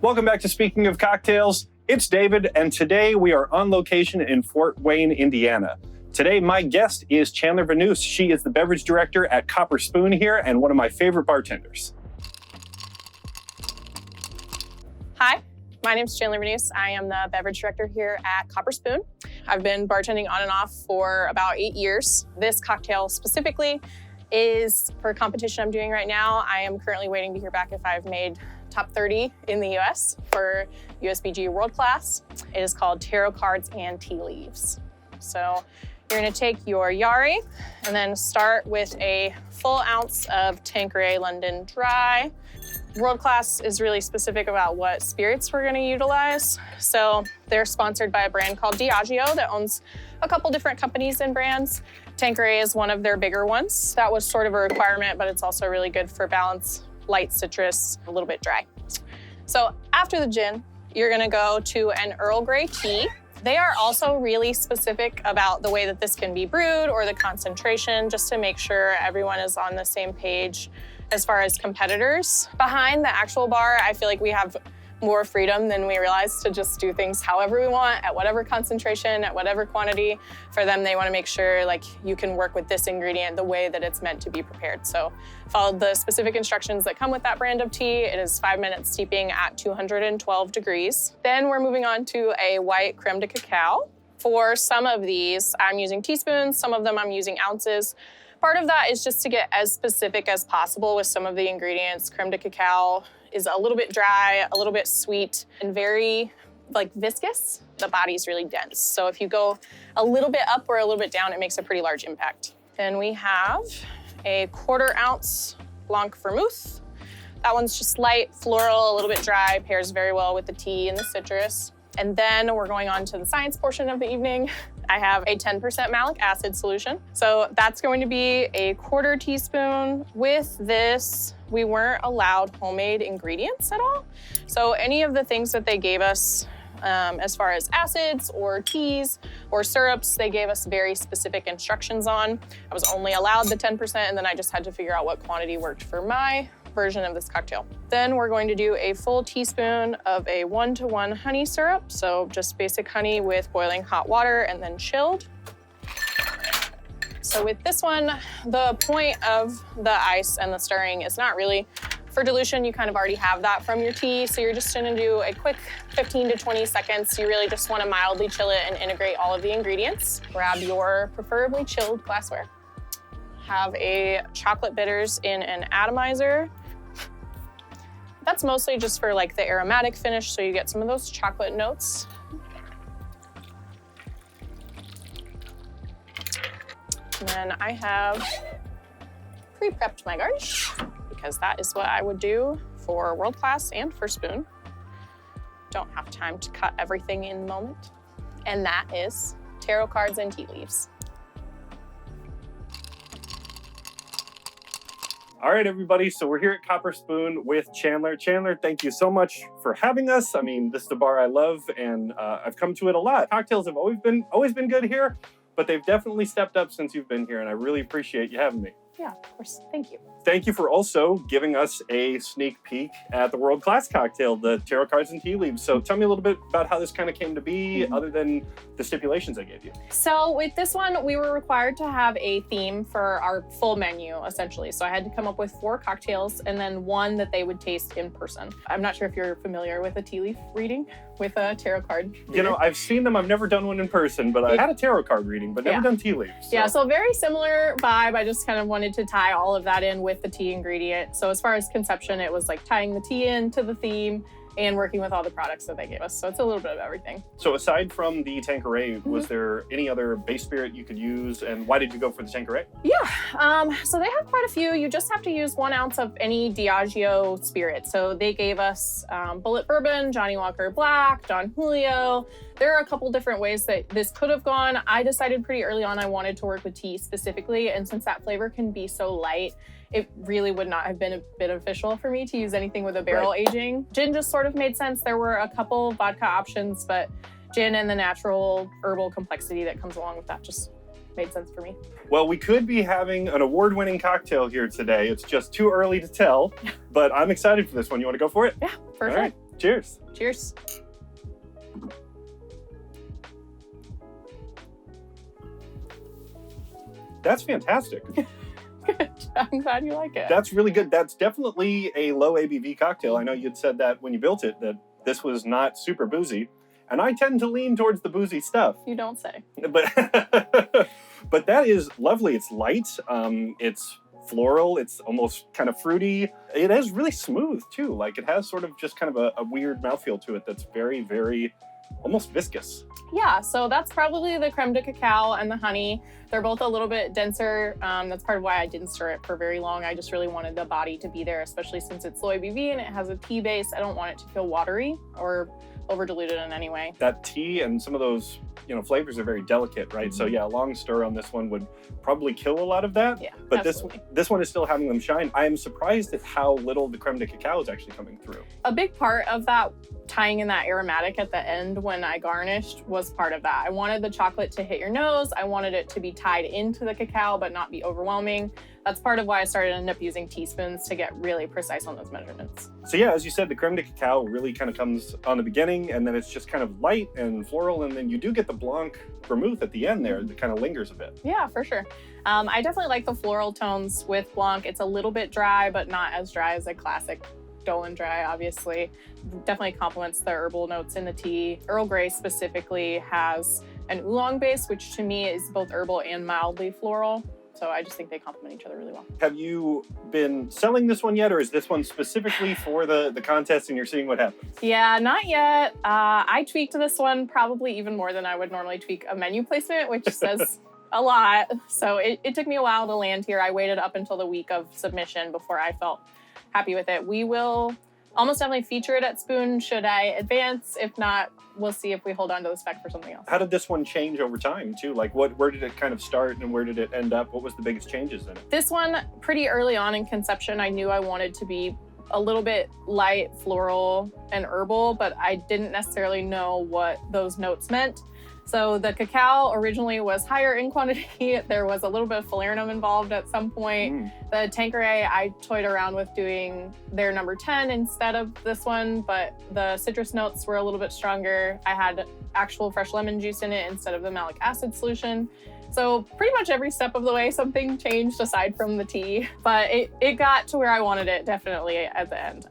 Welcome back to Speaking of Cocktails. It's David, and today we are on location in Fort Wayne, Indiana. Today, my guest is Chandler Vanous. She is the beverage director at Copper Spoon here and one of my favorite bartenders. Hi, my name is Chandler Vanous. I am the beverage director here at Copper Spoon. I've been bartending on and off for about 8 years. This cocktail specifically is for a competition I'm doing right now. I am currently waiting to hear back if I've made top 30 in the US for USBG World Class. It is called Tarot Cards and Tea Leaves. So you're gonna take your Yari and then start with a full ounce of Tanqueray London Dry. World Class is really specific about what spirits we're gonna utilize. So they're sponsored by a brand called Diageo that owns a couple different companies and brands. Tanqueray is one of their bigger ones. That was sort of a requirement, but it's also really good for balance, light citrus, a little bit dry. So after the gin, you're gonna go to an Earl Grey tea. They are also really specific about the way that this can be brewed or the concentration, just to make sure everyone is on the same page as far as competitors. Behind the actual bar, I feel like we have more freedom than we realize to just do things however we want, at whatever concentration, at whatever quantity. For them, they want to make sure like you can work with this ingredient the way that it's meant to be prepared. So follow the specific instructions that come with that brand of tea. It is 5 minutes steeping at 212 degrees. Then we're moving on to a white creme de cacao. For some of these, I'm using teaspoons. Some of them I'm using ounces. Part of that is just to get as specific as possible with some of the ingredients. Creme de cacao is a little bit dry, a little bit sweet, and very viscous. The body's really dense. So if you go a little bit up or a little bit down, it makes a pretty large impact. Then we have a 1/4 ounce Blanc Vermouth. That one's just light, floral, a little bit dry, pairs very well with the tea and the citrus. And then we're going on to the science portion of the evening. I have a 10% malic acid solution. So that's going to be a 1/4 teaspoon. With this, we weren't allowed homemade ingredients at all. So any of the things that they gave us as far as acids or teas or syrups, they gave us very specific instructions on. I was only allowed the 10%, and then I just had to figure out what quantity worked for my version of this cocktail. Then we're going to do a full teaspoon of a 1-to-1 honey syrup. So just basic honey with boiling hot water and then chilled. So with this one, the point of the ice and the stirring is not really for dilution. You kind of already have that from your tea. So you're just gonna do a quick 15 to 20 seconds. You really just wanna mildly chill it and integrate all of the ingredients. Grab your preferably chilled glassware. Have a chocolate bitters in an atomizer. That's mostly just for like the aromatic finish, so you get some of those chocolate notes. And then I have pre-prepped my garnish because that is what I would do for World Class and for Spoon. Don't have time to cut everything in the moment. And that is tarot cards and tea leaves. All right, everybody, so we're here at Copper Spoon with Chandler. Chandler, thank you so much for having us. I mean, this is a bar I love, and I've come to it a lot. Cocktails have always been good here, but they've definitely stepped up since you've been here, and I really appreciate you having me. Yeah, of course. Thank you. Thank you for also giving us a sneak peek at the World Class cocktail, the Tarot Cards and Tea Leaves. So tell me a little bit about how this kind of came to be, other than the stipulations I gave you. So with this one, we were required to have a theme for our full menu, essentially. So I had to come up with 4 cocktails and then one that they would taste in person. I'm not sure if you're familiar with a tea leaf reading with a tarot card reader. You know, I've seen them. I've never done one in person, but I had a tarot card reading, but never done tea leaves. So. Yeah, so very similar vibe. I just kind of wanted to tie all of that in with the tea ingredient. So as far as conception, it was like tying the tea into the theme and working with all the products that they gave us. So it's a little bit of everything. So aside from the Tanqueray, was there any other base spirit you could use? And why did you go for the Tanqueray? Yeah, so they have quite a few. You just have to use 1 ounce of any Diageo spirit. So they gave us Bulleit Bourbon, Johnny Walker Black, Don Julio. There are a couple different ways that this could have gone. I decided pretty early on I wanted to work with tea specifically. And since that flavor can be so light, it really would not have been beneficial for me to use anything with a barrel aging. Gin just sort of made sense. There were a couple vodka options, but gin and the natural herbal complexity that comes along with that just made sense for me. Well, we could be having an award-winning cocktail here today. It's just too early to tell, but I'm excited for this one. You want to go for it? Yeah, perfect. All right. Cheers. Cheers. That's fantastic. Good. I'm glad you like it. That's really good. That's definitely a low ABV cocktail. I know you'd said that when you built it, that this was not super boozy. And I tend to lean towards the boozy stuff. You don't say. But that is lovely. It's light. It's floral. It's almost kind of fruity. It is really smooth too. Like it has sort of just kind of a weird mouthfeel to it that's very, very almost viscous. Yeah, so that's probably the creme de cacao and the honey. They're both a little bit denser. That's part of why I didn't stir it for very long. I just really wanted the body to be there, especially since it's low ABV and it has a tea base. I don't want it to feel watery or over diluted in any way. That tea and some of those, flavors are very delicate, right? So yeah, a long stir on this one would probably kill a lot of that. Yeah, but absolutely. this one is still having them shine. I am surprised at how little the creme de cacao is actually coming through. A big part of that tying in that aromatic at the end when I garnished was part of that. I wanted the chocolate to hit your nose. I wanted it to be tied into the cacao but not be overwhelming. That's part of why I started to end up using teaspoons to get really precise on those measurements. So yeah, as you said, the creme de cacao really kind of comes on the beginning and then it's just kind of light and floral, and then you do get the Blanc Vermouth at the end there that kind of lingers a bit. Yeah, for sure. I definitely like the floral tones with Blanc. It's a little bit dry, but not as dry as a classic Dolan dry, obviously. Definitely complements the herbal notes in the tea. Earl Grey specifically has an oolong base, which to me is both herbal and mildly floral. So I just think they complement each other really well. Have you been selling this one yet, or is this one specifically for the contest and you're seeing what happens? Yeah, not yet. I tweaked this one probably even more than I would normally tweak a menu placement, which says a lot. So it took me a while to land here. I waited up until the week of submission before I felt happy with it. We will almost definitely feature it at Spoon should I advance. If not, we'll see if we hold on to the spec for something else. How did this one change over time too? Like where did it kind of start and where did it end up? What was the biggest changes in it? This one, pretty early on in conception, I knew I wanted to be a little bit light, floral, and herbal, but I didn't necessarily know what those notes meant. So the cacao originally was higher in quantity. There was a little bit of falernum involved at some point. The Tanqueray, I toyed around with doing their number 10 instead of this one, but the citrus notes were a little bit stronger. I had actual fresh lemon juice in it instead of the malic acid solution. So pretty much every step of the way, something changed aside from the tea, but it got to where I wanted it definitely at the end.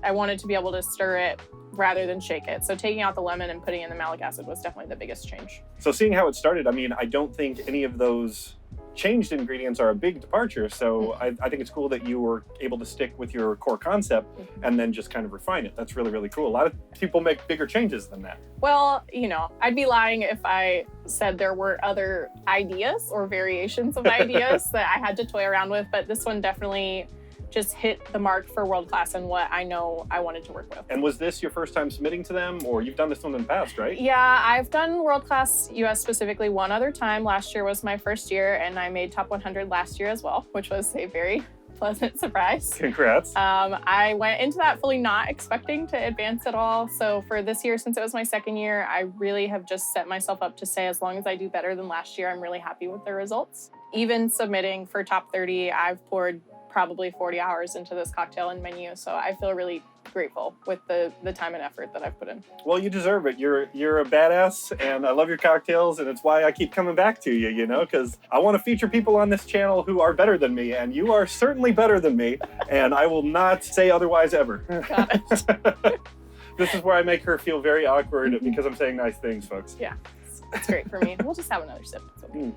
I wanted to be able to stir it rather than shake it. So taking out the lemon and putting in the malic acid was definitely the biggest change. So seeing how it started, I mean, I don't think any of those changed ingredients are a big departure. So I think it's cool that you were able to stick with your core concept and then just kind of refine it. That's really, really cool. A lot of people make bigger changes than that. Well, I'd be lying if I said there were other ideas or variations of ideas that I had to toy around with, but this one definitely just hit the mark for World Class and what I know I wanted to work with. And was this your first time submitting to them, or you've done this one in the past, right? Yeah, I've done World Class US specifically one other time. Last year was my first year, and I made top 100 last year as well, which was a very pleasant surprise. Congrats. I went into that fully not expecting to advance at all. So for this year, since it was my second year, I really have just set myself up to say, as long as I do better than last year, I'm really happy with the results. Even submitting for top 30, I've poured probably 40 hours into this cocktail and menu. So I feel really grateful with the time and effort that I've put in. Well, you deserve it. You're a badass, and I love your cocktails, and it's why I keep coming back to you, because I want to feature people on this channel who are better than me, and you are certainly better than me, and I will not say otherwise ever. Got it. This is where I make her feel very awkward because I'm saying nice things, folks. Yeah, it's great for me. We'll just have another sip. It's okay.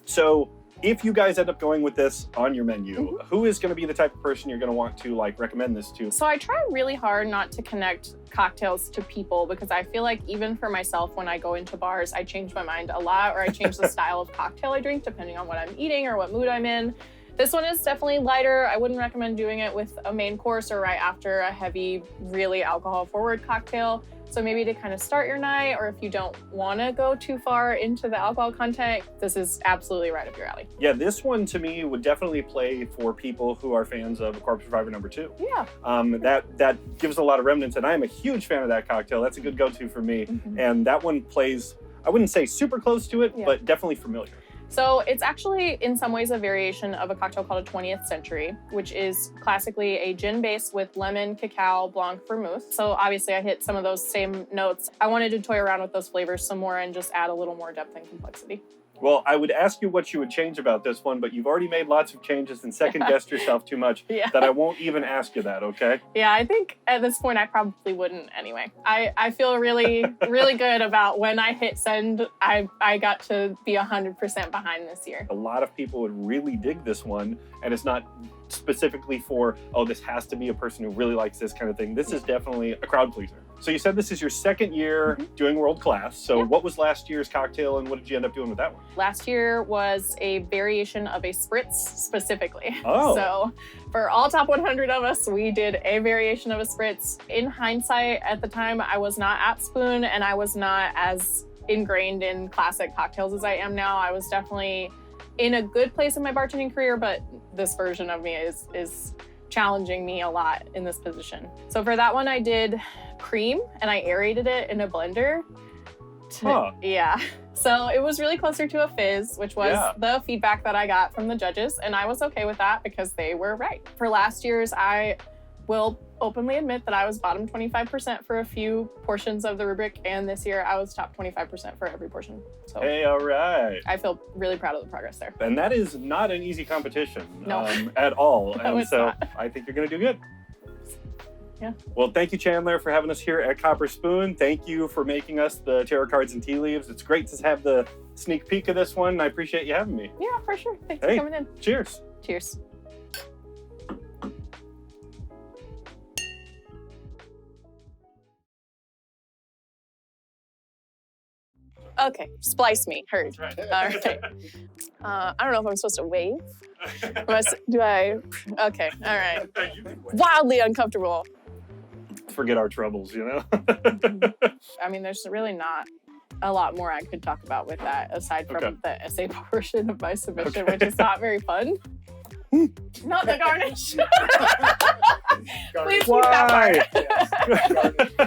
So if you guys end up going with this on your menu, who is going to be the type of person you're going to want to recommend this to? So I try really hard not to connect cocktails to people, because I feel like even for myself, when I go into bars, I change my mind a lot, or I change the style of cocktail I drink depending on what I'm eating or what mood I'm in. This one is definitely lighter. I wouldn't recommend doing it with a main course or right after a heavy, really alcohol-forward cocktail. So maybe to kind of start your night, or if you don't want to go too far into the alcohol content, this is absolutely right up your alley. Yeah, this one to me would definitely play for people who are fans of Corpse Reviver number 2. Yeah. That gives a lot of remnants, and I am a huge fan of that cocktail. That's a good go-to for me. And that one plays, I wouldn't say super close to it, but definitely familiar. So it's actually in some ways a variation of a cocktail called a 20th Century, which is classically a gin base with lemon, cacao, Blanc Vermouth. So obviously I hit some of those same notes. I wanted to toy around with those flavors some more and just add a little more depth and complexity. Well, I would ask you what you would change about this one, but you've already made lots of changes and second-guessed yourself too much that I won't even ask you that, okay? Yeah, I think at this point I probably wouldn't anyway. I feel really, really good about when I hit send, I got to be 100% behind this year. A lot of people would really dig this one, and it's not specifically for, oh, this has to be a person who really likes this kind of thing. This is definitely a crowd pleaser. So you said this is your second year doing World Class. So what was last year's cocktail and what did you end up doing with that one? Last year was a variation of a spritz specifically. Oh. So for all top 100 of us, we did a variation of a spritz. In hindsight, at the time, I was not at Spoon and I was not as ingrained in classic cocktails as I am now. I was definitely in a good place in my bartending career, but this version of me is challenging me a lot in this position. So for that one, I did cream and I aerated it in a blender. Yeah. So it was really closer to a fizz, which was the feedback that I got from the judges. And I was okay with that because they were right. For last year's, I will openly admit that I was bottom 25% for a few portions of the rubric. And this year I was top 25% for every portion. So hey, all right. I feel really proud of the progress there. And that is not an easy competition No. at all. No, and so not. I think you're going to do good. Yeah. Well, thank you, Chandler, for having us here at Copper Spoon. Thank you for making us the tarot cards and tea leaves. It's great to have the sneak peek of this one. I appreciate you having me. Yeah, for sure. Thanks for coming in. Cheers. Cheers. Okay, splice me. Heard. That's All right. right. I don't know if I'm supposed to wave. Do I? Okay, all right. Wildly uncomfortable. Forget our troubles, you know? I mean, there's really not a lot more I could talk about with that aside from the essay portion of my submission, which is not very fun. Not the garnish. Please keep that part.